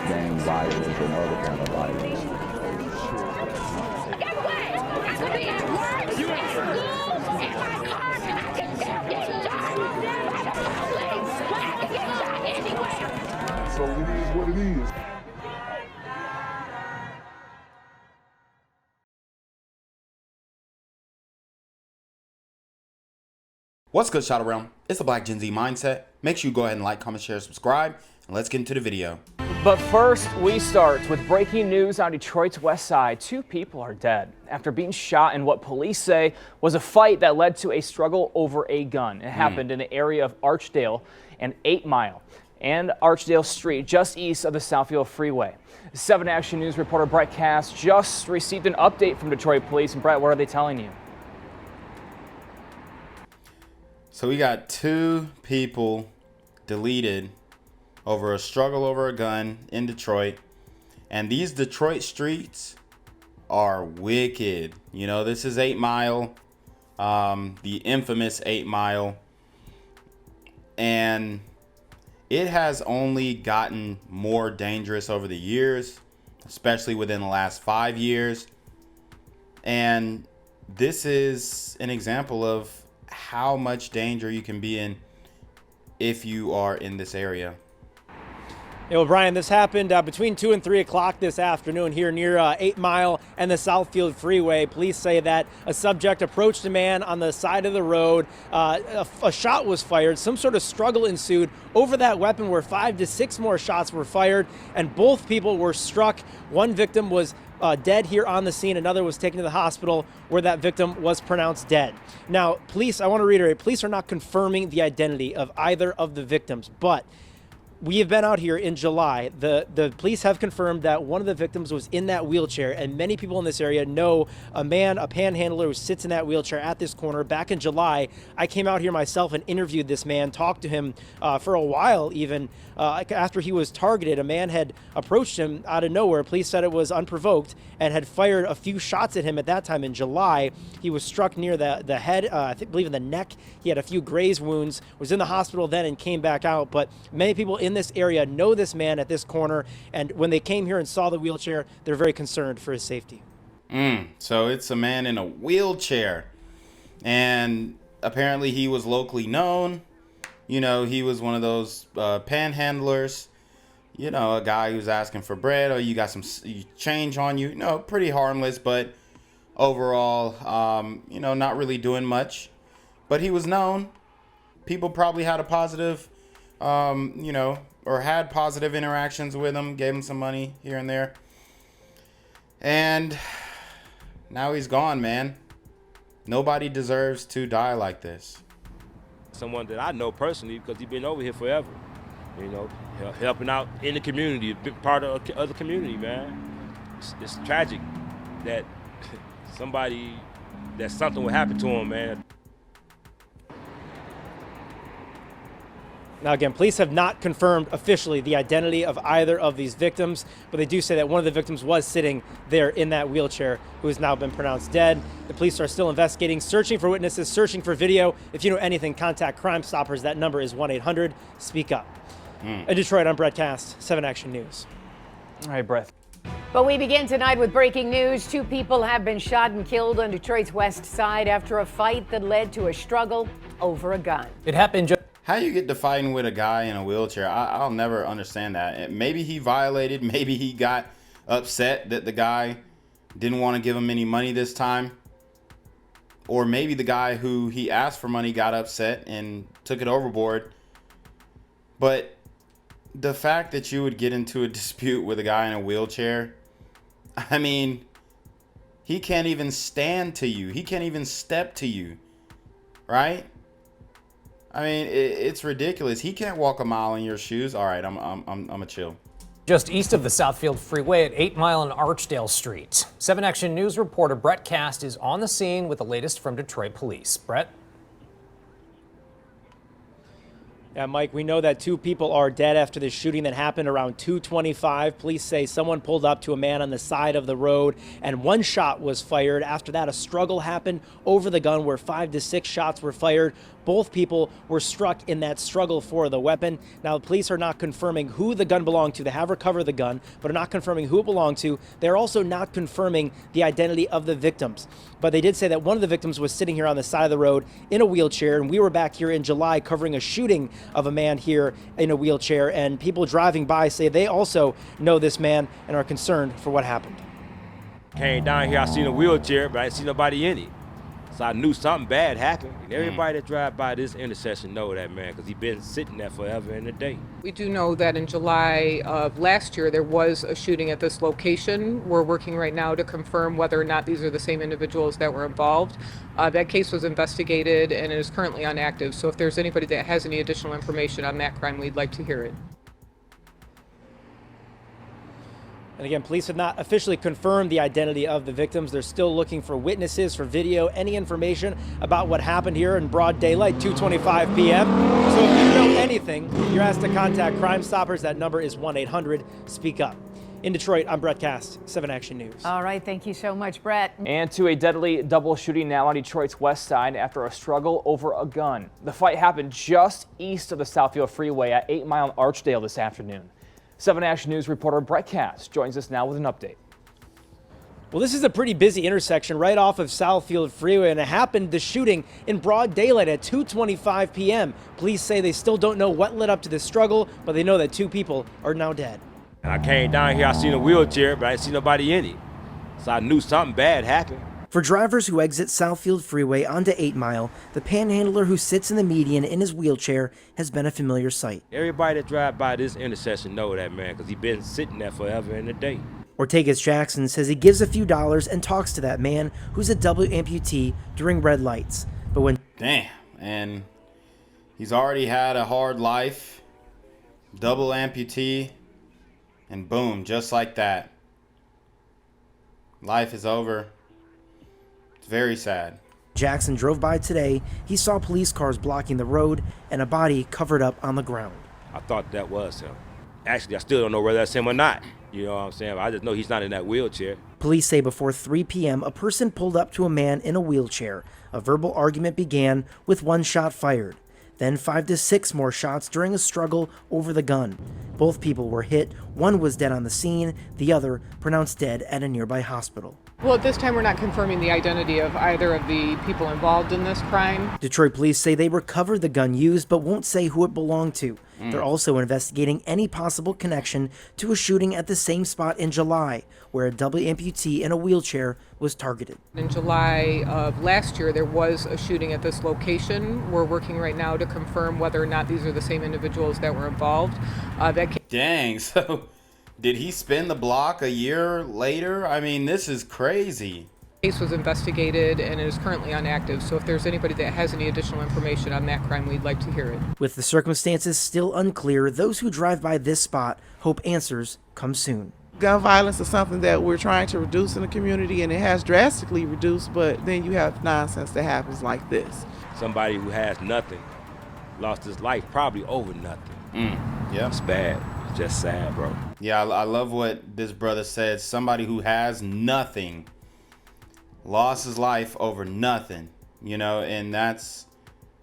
gang violence and other kind of violence. Get away! I could be at work, at school, in my car, and I can still get shot by the police, but I can get shot anywhere. So it is what it is. What's good, Shadow Realm? It's the Black Gen Z Mindset. Make sure you go ahead and like, comment, share, subscribe, and let's get into the video. But first, we start with breaking news on Detroit's west side. 2 people are dead after being shot in what police say was a fight that led to a struggle over a gun. It happened in the area of Archdale and 8 Mile and Archdale Street, just east of the Southfield Freeway. 7 Action News reporter Brett Cass just received an update from Detroit police. And Brett, what are they telling you? So we got 2 people deleted over a struggle over a gun in Detroit. And these Detroit streets are wicked. You know, this is 8 Mile, the infamous 8 Mile. And it has only gotten more dangerous over the years, especially within the last 5 years. And this is an example of how much danger you can be in if you are in this area. Yeah, well, Brian, this happened between 2 and 3 o'clock this afternoon here near 8 Mile and the Southfield Freeway. Police say that a subject approached a man on the side of the road. A shot was fired. Some sort of struggle ensued over that weapon where 5 to 6 more shots were fired, and both people were struck. One victim was dead here on the scene. Another was taken to the hospital where that victim was pronounced dead. Now, police, I want to reiterate, police are not confirming the identity of either of the victims, but we have been out here in July. The police have confirmed that one of the victims was in that wheelchair, and many people in this area know a man, a panhandler, who sits in that wheelchair at this corner. Back in July, I came out here myself and interviewed this man, talked to him for a while even. After he was targeted, a man had approached him out of nowhere. Police said it was unprovoked and had fired a few shots at him at that time in July. He was struck near the head, I believe in the neck. He had a few graze wounds, was in the hospital then and came back out. But many people in this area know this man at this corner, and when they came here and saw the wheelchair, they're very concerned for his safety. So it's a man in a wheelchair, and apparently he was locally known. You know, he was one of those panhandlers, you know, a guy who's asking for bread, or you got some change on you. No, pretty harmless, but overall, you know, not really doing much. But he was known. People probably had a positive, you know, or had positive interactions with him, gave him some money here and there. And now he's gone, man. Nobody deserves to die like this. Someone that I know personally, because he's been over here forever, you know, helping out in the community, a big part of the community, man. It's tragic that something would happen to him, man. Now, again, police have not confirmed officially the identity of either of these victims, but they do say that one of the victims was sitting there in that wheelchair, who has now been pronounced dead. The police are still investigating, searching for witnesses, searching for video. If you know anything, contact Crime Stoppers. That number is 1-800-SPEAK-UP. In Detroit, I'm Brett Cast, 7 Action News. All right, Brett. But we begin tonight with breaking news. 2 people have been shot and killed on Detroit's west side after a fight that led to a struggle over a gun. It happened just... How you get to fighting with a guy in a wheelchair? I'll never understand that. Maybe he violated, maybe he got upset that the guy didn't want to give him any money this time. Or maybe the guy who he asked for money got upset and took it overboard. But the fact that you would get into a dispute with a guy in a wheelchair, I mean, he can't even stand to you. He can't even step to you, right? I mean, it's ridiculous. He can't walk a mile in your shoes. All right, I'm a chill. Just east of the Southfield Freeway at 8 Mile and Archdale Street. 7 Action News reporter Brett Cast is on the scene with the latest from Detroit police. Brett? Yeah, Mike, we know that 2 people are dead after this shooting that happened around 2:25. Police say someone pulled up to a man on the side of the road and 1 shot was fired. After that, a struggle happened over the gun where 5 to 6 shots were fired. Both people were struck in that struggle for the weapon. Now, the police are not confirming who the gun belonged to. They have recovered the gun, but are not confirming who it belonged to. They're also not confirming the identity of the victims. But they did say that one of the victims was sitting here on the side of the road in a wheelchair, and we were back here in July covering a shooting of a man here in a wheelchair, and people driving by say they also know this man and are concerned for what happened. Came down here, I seen a wheelchair, but I didn't see nobody in it. So I knew something bad happened. And everybody that drive by this intersection know that, man, because he's been sitting there forever and a day. We do know that in July of last year, there was a shooting at this location. We're working right now to confirm whether or not these are the same individuals that were involved. That case was investigated and is currently inactive. So if there's anybody that has any additional information on that crime, we'd like to hear it. And again, police have not officially confirmed the identity of the victims. They're still looking for witnesses, for video, any information about what happened here in broad daylight, 2:25 p.m. So if you know anything, you're asked to contact Crime Stoppers. That number is 1-800-SPEAK-UP. In Detroit, I'm Brett Cast, 7 Action News. All right, thank you so much, Brett. And to a deadly double shooting now on Detroit's west side after a struggle over a gun. The fight happened just east of the Southfield Freeway at 8 Mile and Archdale this afternoon. 7 Action News reporter Brett Cast joins us now with an update. Well, this is a pretty busy intersection right off of Southfield Freeway, and it happened, the shooting, in broad daylight at 2:25 p.m. Police say they still don't know what led up to this struggle, but they know that 2 people are now dead. And I came down here, I seen a wheelchair, but I didn't see nobody in it. So I knew something bad happened. For drivers who exit Southfield Freeway onto 8 Mile, the panhandler who sits in the median in his wheelchair has been a familiar sight. Everybody that drive by this intersection know that, man, because he's been sitting there forever and a day. Ortegas Jackson says he gives a few dollars and talks to that man who's a double amputee during red lights. But when... Damn, and he's already had a hard life, double amputee, and boom, just like that. Life is over. It's very sad. Jackson drove by today, he saw police cars blocking the road and a body covered up on the ground. I thought that was him. Actually, I still don't know whether that's him or not. You know what I'm saying? I just know he's not in that wheelchair. Police say before 3 p.m., a person pulled up to a man in a wheelchair. A verbal argument began with 1 shot fired. Then 5 to 6 more shots during a struggle over the gun. Both people were hit. One was dead on the scene, the other pronounced dead at a nearby hospital. Well, at this time, we're not confirming the identity of either of the people involved in this crime. Detroit police say they recovered the gun used, but won't say who it belonged to. They're also investigating any possible connection to a shooting at the same spot in July, where a double amputee in a wheelchair was targeted. In July of last year, there was a shooting at this location. We're working right now to confirm whether or not these are the same individuals that were involved. Dang, so did he spin the block a year later? I mean, this is crazy. The case was investigated and is currently inactive, so if there's anybody that has any additional information on that crime, we'd like to hear it. With the circumstances still unclear, those who drive by this spot hope answers come soon. Gun violence is something that we're trying to reduce in the community, and it has drastically reduced, but then you have nonsense that happens like this. Somebody who has nothing lost his life probably over nothing. Yeah. It's bad. It's just sad, bro. Yeah, I love what this brother said. Somebody who has nothing lost his life over nothing, you know, and that's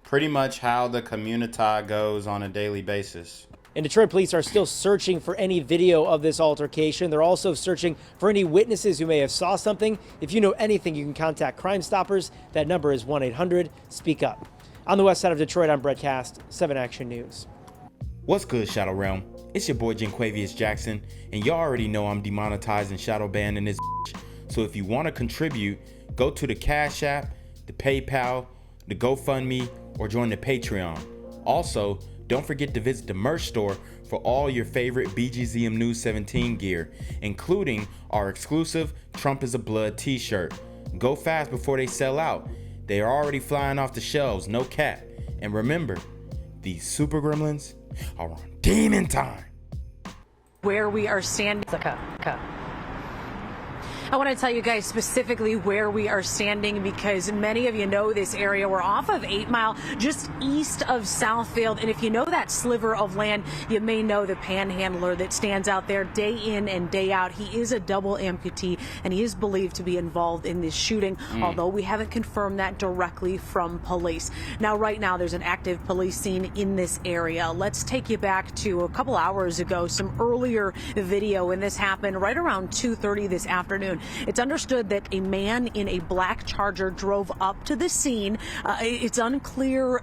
pretty much how the community goes on a daily basis. And Detroit police are still searching for any video of this altercation. They're also searching for any witnesses who may have saw something. If you know anything, you can contact Crime Stoppers. That number is 1-800-SPEAK-UP. On the west side of Detroit, I'm Brett Cast, 7 Action News. What's good, Shadow Realm? It's your boy Jenquavius Jackson, and y'all already know I'm demonetized and shadow banned in this bitch. So if you want to contribute, go to the Cash App, the PayPal, the GoFundMe, or join the Patreon. Also, don't forget to visit the merch store for all your favorite BGZM News 17 gear, including our exclusive Trump is a Blood t-shirt. Go fast before they sell out. They are already flying off the shelves, no cap. And remember, these super gremlins are on demon time. Where we are standing. I want to tell you guys specifically where we are standing because many of you know this area. We're off of 8 Mile, just east of Southfield. And if you know that sliver of land, you may know the panhandler that stands out there day in and day out. He is a double amputee, and he is believed to be involved in this shooting, although we haven't confirmed that directly from police. Now, right now, there's an active police scene in this area. Let's take you back to a couple hours ago, some earlier video, and this happened right around 2:30 this afternoon. It's understood that a man in a black Charger drove up to the scene. It's unclear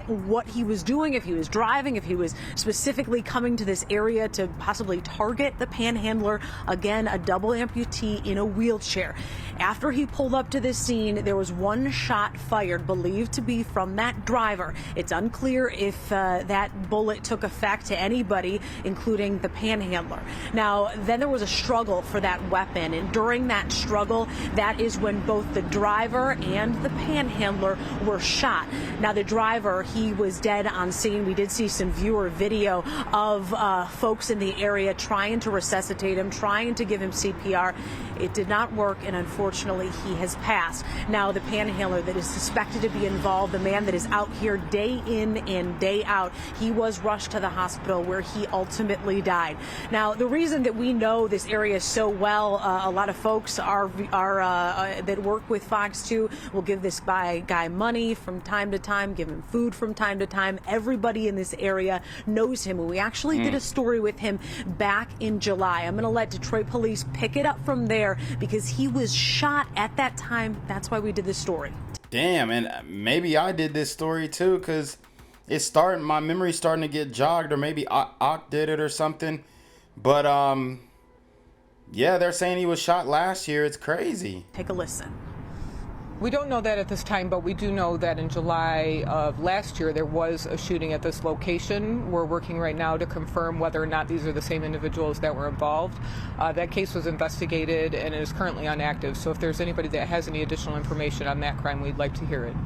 what he was doing, if he was driving, if he was specifically coming to this area to possibly target the panhandler, again, a double amputee in a wheelchair. After he pulled up to this scene, there was one shot fired, believed to be from that driver. It's unclear if that bullet took effect to anybody, including the panhandler. Now, then there was a struggle for that weapon, and during that struggle, that is when both the driver and the panhandler were shot. Now, the driver, he was dead on scene. We did see some viewer video of folks in the area trying to resuscitate him, trying to give him CPR. It did not work, and unfortunately, he has passed. Now, the panhandler that is suspected to be involved, the man that is out here day in and day out, he was rushed to the hospital where he ultimately died. Now, the reason that we know this area so well, a lot of folks are that work with Fox 2 will give this guy money from time to time, give him food from time to time. Everybody in this area knows him. We actually did a story with him back in July. I'm going to let Detroit police pick it up from there because he was shot at that time. That's why we did this story. Damn, and maybe I did this story too, because my memory's starting to get jogged, or maybe Ock did it or something. But yeah, they're saying he was shot last year. It's crazy. Take a listen. We don't know that at this time, but we do know that in July of last year there was a shooting at this location. We're working right now to confirm whether or not these are the same individuals that were involved. That case was investigated and is currently inactive. So if there's anybody that has any additional information on that crime, we'd like to hear it.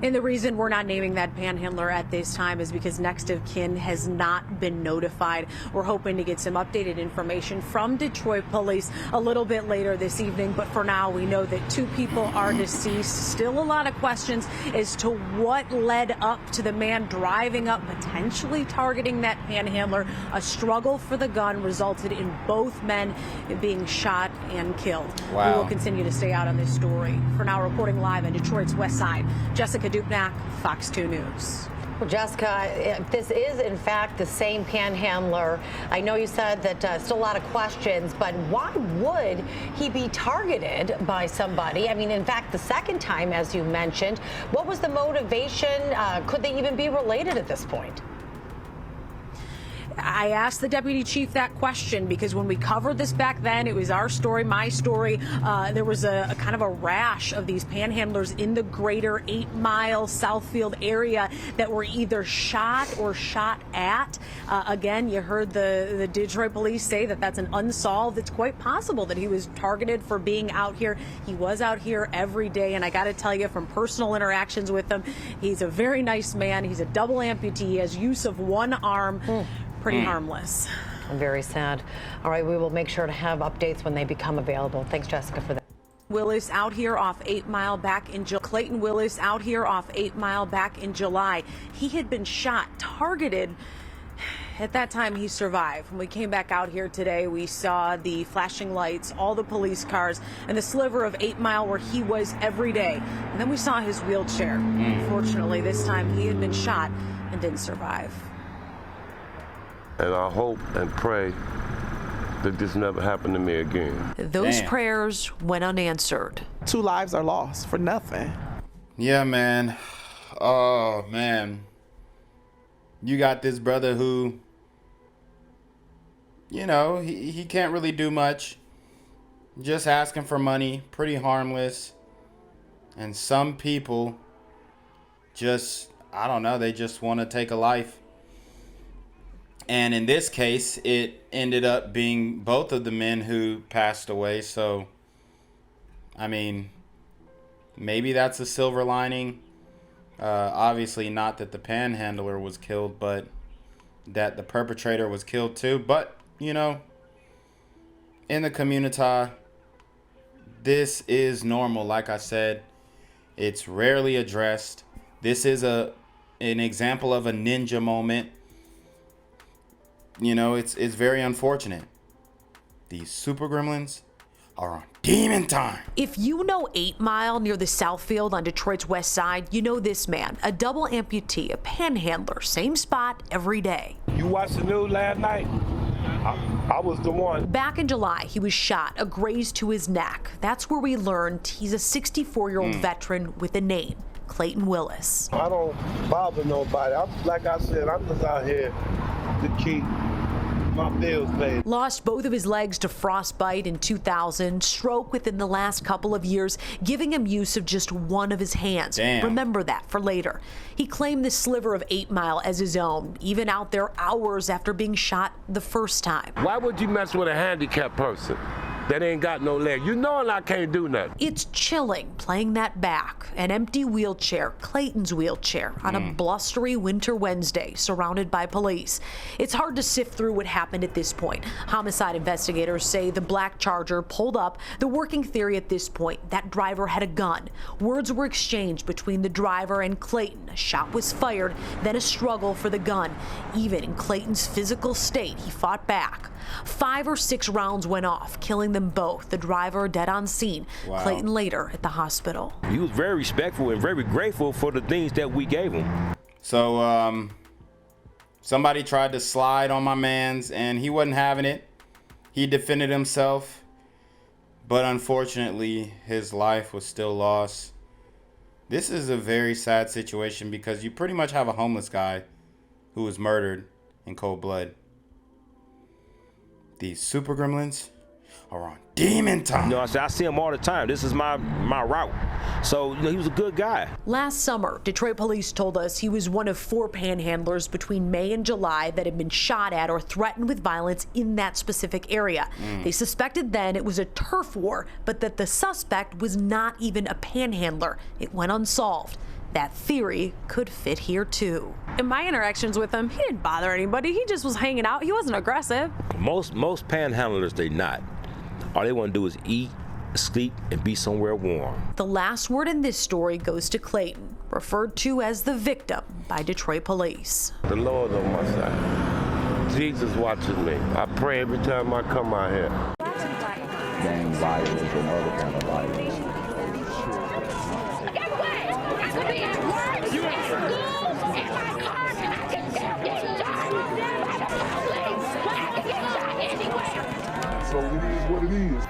And the reason we're not naming that panhandler at this time is because next of kin has not been notified. We're hoping to get some updated information from Detroit police a little bit later this evening. But for now, we know that 2 people are deceased. Still a lot of questions as to what led up to the man driving up, potentially targeting that panhandler. A struggle for the gun resulted in both men being shot and killed. Wow. We will continue to stay out on this story. For now, reporting live on Detroit's West Side, Jessica Dupnack, Fox 2 News. Well, Jessica, if this is in fact the same panhandler, I know you said that still a lot of questions, but why would he be targeted by somebody? I mean, in fact, the second time, as you mentioned, what was the motivation? Could they even be related at this point? I asked the deputy chief that question because when we covered this back then, it was our story, my story. There was a kind of a rash of these panhandlers in the greater 8 Mile Southfield area that were either shot or shot at. Again, you heard the Detroit police say that that's an unsolved. It's quite possible that he was targeted for being out here. He was out here every day, and I got to tell you from personal interactions with him, he's a very nice man. He's a double amputee. He has use of one arm. Pretty harmless. Very sad. All right, we will make sure to have updates when they become available. Thanks, Jessica, for that. Willis out here off 8 Mile back in July. Clayton Willis out here off 8 Mile back in July. He had been shot, targeted. At that time, he survived. When we came back out here today, we saw the flashing lights, all the police cars, and the sliver of 8 Mile where he was every day. And then we saw his wheelchair. Unfortunately, this time he had been shot and didn't survive. And I hope and pray that this never happened to me again. Those prayers went unanswered. 2 lives are lost for nothing. Yeah, man. Oh, man. You got this brother who, you know, he can't really do much. Just asking for money, pretty harmless. And some people just, I don't know, they just want to take a life. And in this case, it ended up being both of the men who passed away. So, I mean, maybe that's a silver lining. Obviously not that the panhandler was killed, but that the perpetrator was killed too. But, you know, in the community, this is normal. Like I said, it's rarely addressed. This is an example of a ninja moment. You know, it's very unfortunate. These super gremlins are on demon time. If you know 8 Mile near the Southfield on Detroit's west side, you know this man, a double amputee, a panhandler, same spot every day. You watched the news last night? I was the one. Back in July, he was shot, a graze to his neck. That's where we learned he's a 64-year-old veteran with a name, Clayton Willis. I don't bother nobody. Like I said, I'm just out here to keep my bills paid. Lost both of his legs to frostbite in 2000, stroke within the last couple of years, giving him use of just one of his hands. Damn. Remember that for later. He claimed this sliver of 8 Mile as his own, even out there hours after being shot the first time. Why would you mess with a handicapped person that ain't got no leg? You know I can't do nothing. It's chilling playing that back. An empty wheelchair, Clayton's wheelchair, on a blustery winter Wednesday, surrounded by police. It's hard to sift through what happened at this point. Homicide investigators say the black Charger pulled up. The working theory at this point, that driver had a gun. Words were exchanged between the driver and Clayton. A shot was fired, then a struggle for the gun. Even in Clayton's physical state, he fought back. 5 or 6 rounds went off, killing them both. The driver dead on scene. Wow. Clayton later at the hospital. He was very respectful and very grateful for the things that we gave him. So, somebody tried to slide on my man's and he wasn't having it. He defended himself, but unfortunately, his life was still lost. This is a very sad situation because you pretty much have a homeless guy who was murdered in cold blood. These super gremlins are on demon time. You know, I see him all the time. This is my route. So, you know, he was a good guy. Last summer, Detroit police told us he was one of 4 panhandlers between May and July that had been shot at or threatened with violence in that specific area. They suspected then it was a turf war, but that the suspect was not even a panhandler. It went unsolved. That theory could fit here too. In my interactions with him, he didn't bother anybody. He just was hanging out. He wasn't aggressive. Most panhandlers, they not. All they want to do is eat, sleep, and be somewhere warm. The last word in this story goes to Clayton, referred to as the victim by Detroit police. The Lord on my side. Jesus watches me. I pray every time I come out here. Gang violence and other kind of violence. Anywhere. So it is what it is.